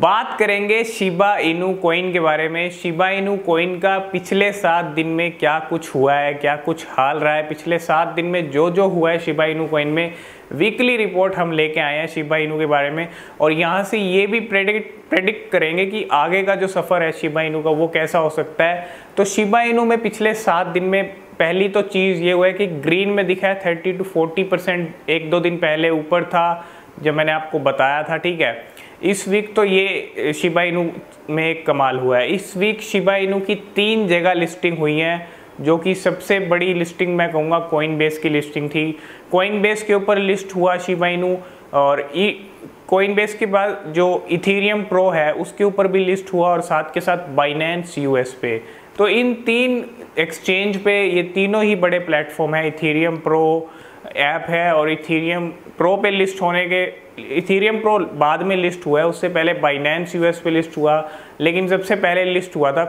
बात करेंगे Shiba Inu coin के बारे में। शिबा इनू कॉइन का पिछले 7 दिन में क्या कुछ हुआ है, क्या कुछ हाल रहा है, पिछले 7 दिन में जो जो हुआ है शिबा इनू कॉइन में, वीकली रिपोर्ट हम लेके आए हैं शिबा इनू के बारे में। और यहाँ से ये भी प्रेडिक्ट करेंगे कि आगे का जो सफ़र है शिबा इनू का वो कैसा हो सकता है। तो शिबा इनू में पिछले 7 दिन में पहली तो चीज़ ये हुआ है कि ग्रीन में दिखा है 30 to 40%, 1-2 दिन पहले ऊपर था जब मैंने आपको बताया था, ठीक है। इस वीक तो ये शिबा इनू में एक कमाल हुआ है। इस वीक शिबा इनू की 3 जगह लिस्टिंग हुई हैं, जो कि सबसे बड़ी लिस्टिंग मैं कहूँगा कॉइनबेस की लिस्टिंग थी। कॉइनबेस के ऊपर लिस्ट हुआ शिबा इनू, और कॉइनबेस के बाद जो इथेरियम प्रो है उसके ऊपर भी लिस्ट हुआ, और साथ के साथ बाइनेंस यूएस पे। तो इन 3 एक्सचेंज पे, ये तीनों ही बड़े प्लेटफॉर्म है। इथेरियम प्रो ऐप है, और इथेरियम प्रो पे लिस्ट होने के, इथेरियम प्रो बाद में लिस्ट हुआ है, उससे पहले बाइनेंस यूएस पे लिस्ट हुआ, लेकिन सबसे पहले लिस्ट हुआ था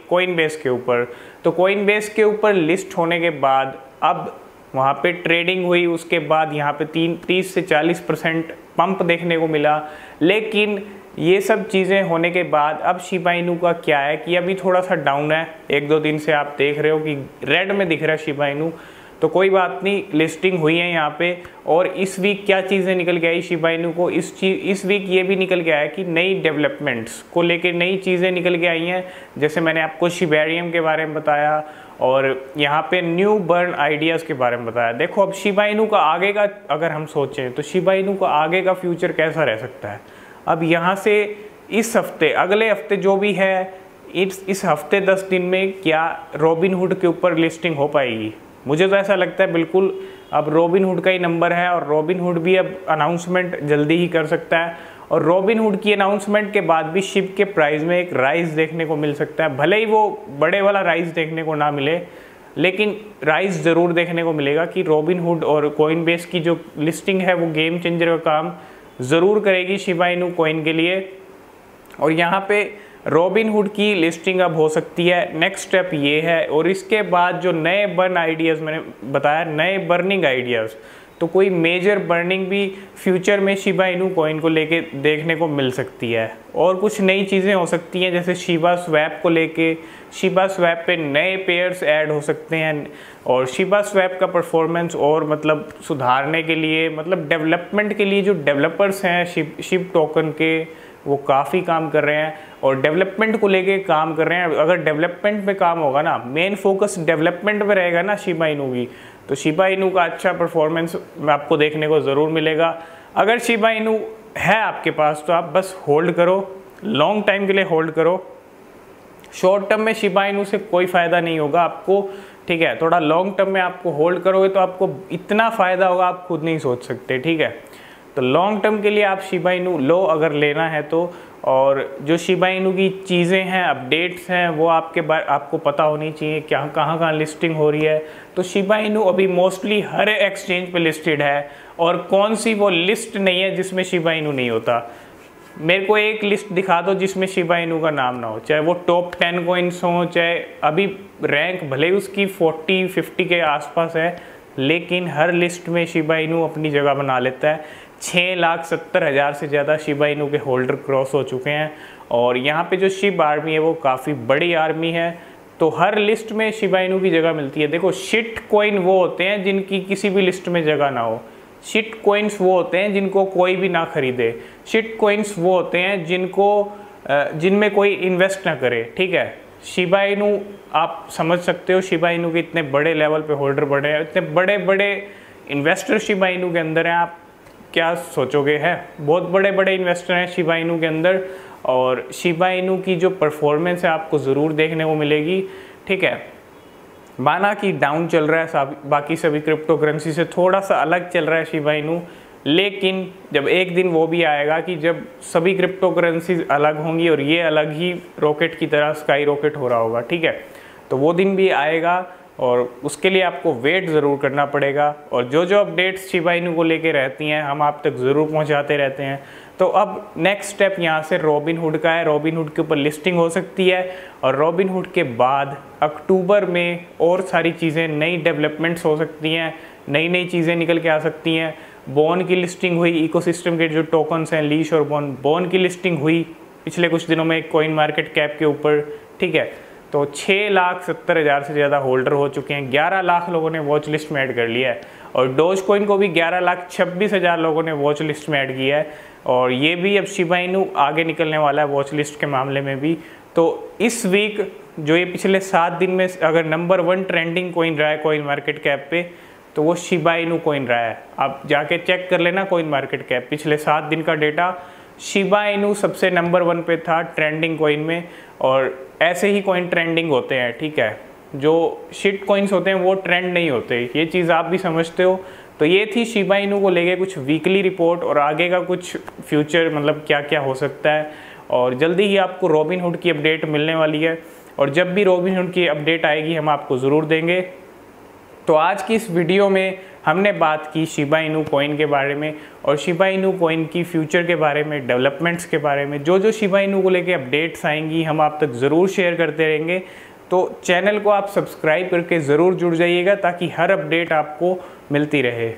कॉइनबेस के ऊपर। तो कॉइनबेस के ऊपर लिस्ट होने के बाद अब वहाँ पे ट्रेडिंग हुई, उसके बाद यहाँ पे 30 से 40% पंप देखने को मिला। लेकिन ये सब चीज़ें होने के बाद अब शिबा इनू का क्या है कि अभी थोड़ा सा डाउन है। 1-2 दिन से आप देख रहे हो कि रेड में दिख रहा है शिबा इनू। तो कोई बात नहीं, लिस्टिंग हुई है यहाँ पे। और इस वीक क्या चीज़ें निकल के आई शिबा इनू को, इस वीक ये भी निकल के आया कि नई डेवलपमेंट्स को लेके नई चीज़ें निकल के आई हैं। जैसे मैंने आपको शिबेरियम के बारे में बताया, और यहाँ पे न्यू बर्न आइडियाज़ के बारे में बताया। देखो अब शिबा इनू का आगे का अगर हम सोचें तो शिबा इनू का आगे का फ्यूचर कैसा रह सकता है। अब यहाँ से इस हफ्ते, अगले हफ्ते जो भी है, इस हफ्ते 10 दिन में क्या रॉबिनहुड के ऊपर लिस्टिंग हो पाएगी? मुझे तो ऐसा लगता है बिल्कुल अब रॉबिनहुड का ही नंबर है, और रॉबिनहुड भी अब अनाउंसमेंट जल्दी ही कर सकता है। और रॉबिनहुड की अनाउंसमेंट के बाद भी शिप के प्राइस में एक राइज देखने को मिल सकता है। भले ही वो बड़े वाला राइज देखने को ना मिले, लेकिन राइज ज़रूर देखने को मिलेगा कि रॉबिनहुड और कॉइनबेस की जो लिस्टिंग है वो गेम चेंजर का काम ज़रूर करेगी शिबा इनू कॉइन के लिए। और यहाँ पे रॉबिनहुड की लिस्टिंग अब हो सकती है, नेक्स्ट स्टेप ये है। और इसके बाद जो नए बर्न आइडियाज़ मैंने बताया, नए बर्निंग आइडियाज़, तो कोई मेजर बर्निंग भी फ्यूचर में शिबा इनू कॉइन को लेके देखने को मिल सकती है। और कुछ नई चीज़ें हो सकती हैं, जैसे शिबा स्वैप को लेके, शिबा स्वैप पे नए पेयर्स ऐड हो सकते हैं, और शिबा स्वैप का परफॉर्मेंस और मतलब सुधारने के लिए, मतलब डेवलपमेंट के लिए जो डेवलपर्स हैं शिप टोकन के, वो काफ़ी काम कर रहे हैं और डेवलपमेंट को लेके काम कर रहे हैं। अगर डेवलपमेंट पे काम होगा ना, मेन फोकस डेवलपमेंट पे रहेगा ना शिबा इनू की, तो शिबा इनू का अच्छा परफॉर्मेंस आपको देखने को ज़रूर मिलेगा। अगर शिबा इनू है आपके पास तो आप बस होल्ड करो, लॉन्ग टाइम के लिए होल्ड करो। शॉर्ट टर्म में शिबा इनू से कोई फ़ायदा नहीं होगा आपको, ठीक है। थोड़ा लॉन्ग टर्म में आपको होल्ड करोगे तो आपको इतना फ़ायदा होगा आप खुद नहीं सोच सकते, ठीक है। तो लॉन्ग टर्म के लिए आप शिबा इनू लो अगर लेना है तो। और जो शिबा इनू की चीज़ें हैं, अपडेट्स हैं, वो आपको पता होनी चाहिए, क्या कहाँ लिस्टिंग हो रही है। तो शिबा इनू अभी मोस्टली हर एक्सचेंज पे लिस्टेड है, और कौन सी वो लिस्ट नहीं है जिसमें शिबा इनू नहीं होता। मेरे को एक लिस्ट दिखा दो जिसमें शिबा इनू का नाम ना हो, चाहे वो टॉप 10 कॉइन्स हों, चाहे अभी रैंक भले ही उसकी 40-50 के आसपास है, लेकिन हर लिस्ट में शिबा इनू अपनी जगह बना लेता है। 6,70,000 से ज़्यादा शिबा इनू के होल्डर क्रॉस हो चुके हैं, और यहाँ पे जो शिब आर्मी है वो काफ़ी बड़ी आर्मी है। तो हर लिस्ट में शिबा इनू की जगह मिलती है। देखो शिट कॉइन वो होते हैं जिनकी किसी भी लिस्ट में जगह ना हो। शिट कॉइन्स वो होते हैं जिनको कोई भी ना खरीदे। शिट कॉइन्स वो होते हैं जिनमें कोई इन्वेस्ट ना करे, ठीक है। शिबा इनू आप समझ सकते हो, शिबा इनू के इतने बड़े लेवल पे होल्डर बड़े हैं, इतने बड़े बड़े इन्वेस्टर शिबा इनू के अंदर हैं। आप क्या सोचोगे, है बहुत बड़े बड़े इन्वेस्टर हैं शिबा इनू के अंदर, और शिबा इनू की जो परफॉर्मेंस है आपको ज़रूर देखने को मिलेगी, ठीक है। माना कि डाउन चल रहा है, बाकी सभी क्रिप्टो करेंसी से थोड़ा सा अलग चल रहा है शिबा इनू, लेकिन जब एक दिन वो भी आएगा कि जब सभी क्रिप्टो करेंसीज अलग होंगी और ये अलग ही रॉकेट की तरह स्काई रॉकेट हो रहा होगा, ठीक है। तो वो दिन भी आएगा, और उसके लिए आपको वेट ज़रूर करना पड़ेगा। और जो जो अपडेट्स शिबा इनू को लेके रहती हैं हम आप तक ज़रूर पहुंचाते रहते हैं। तो अब नेक्स्ट स्टेप यहाँ से रॉबिनहुड का है। रॉबिनहुड के ऊपर लिस्टिंग हो सकती है, और रॉबिनहुड के बाद अक्टूबर में और सारी चीज़ें, नई डेवलपमेंट्स हो सकती हैं, नई नई चीज़ें निकल के आ सकती हैं। बॉन की लिस्टिंग हुई, इकोसिस्टम के जो टोकन्स हैं लीश और बॉन की लिस्टिंग हुई, पिछले कुछ दिनों में कॉइन मार्केट कैप के ऊपर, ठीक है। तो 6,70,000 से ज़्यादा होल्डर हो चुके हैं, 11 लाख लोगों ने वॉच लिस्ट में ऐड कर लिया है, और डोज कॉइन को भी 11,26,000 लोगों ने वॉच लिस्ट में ऐड किया है, और ये भी अब शिबा इनू आगे निकलने वाला है वॉच लिस्ट के मामले में भी। तो इस वीक जो ये पिछले 7 दिन में अगर नंबर 1 ट्रेंडिंग कॉइन रहा है कॉइन मार्केट कैप पे, तो वो शिबा इनू कॉइन रहा है। आप जाके चेक कर लेना कॉइन मार्केट कैप, पिछले 7 दिन का डेटा शिबा इनू सबसे नंबर 1 पे था ट्रेंडिंग कॉइन में। और ऐसे ही कॉइन ट्रेंडिंग होते हैं, ठीक है। जो शिट कॉइन्स होते हैं वो ट्रेंड नहीं होते, ये चीज़ आप भी समझते हो। तो ये थी शिबा इनू को लेके कुछ वीकली रिपोर्ट और आगे का कुछ फ्यूचर, मतलब क्या क्या हो सकता है। और जल्दी ही आपको रॉबिनहुड की अपडेट मिलने वाली है, और जब भी रॉबिनहुड की अपडेट आएगी हम आपको ज़रूर देंगे। तो आज की इस वीडियो में हमने बात की शिबा इनू कॉइन के बारे में, और शिबा इनू कॉइन की फ्यूचर के बारे में, डेवलपमेंट्स के बारे में। जो शिबा इनू को लेके अपडेट्स आएंगी हम आप तक ज़रूर शेयर करते रहेंगे। तो चैनल को आप सब्सक्राइब करके ज़रूर जुड़ जाइएगा ताकि हर अपडेट आपको मिलती रहे।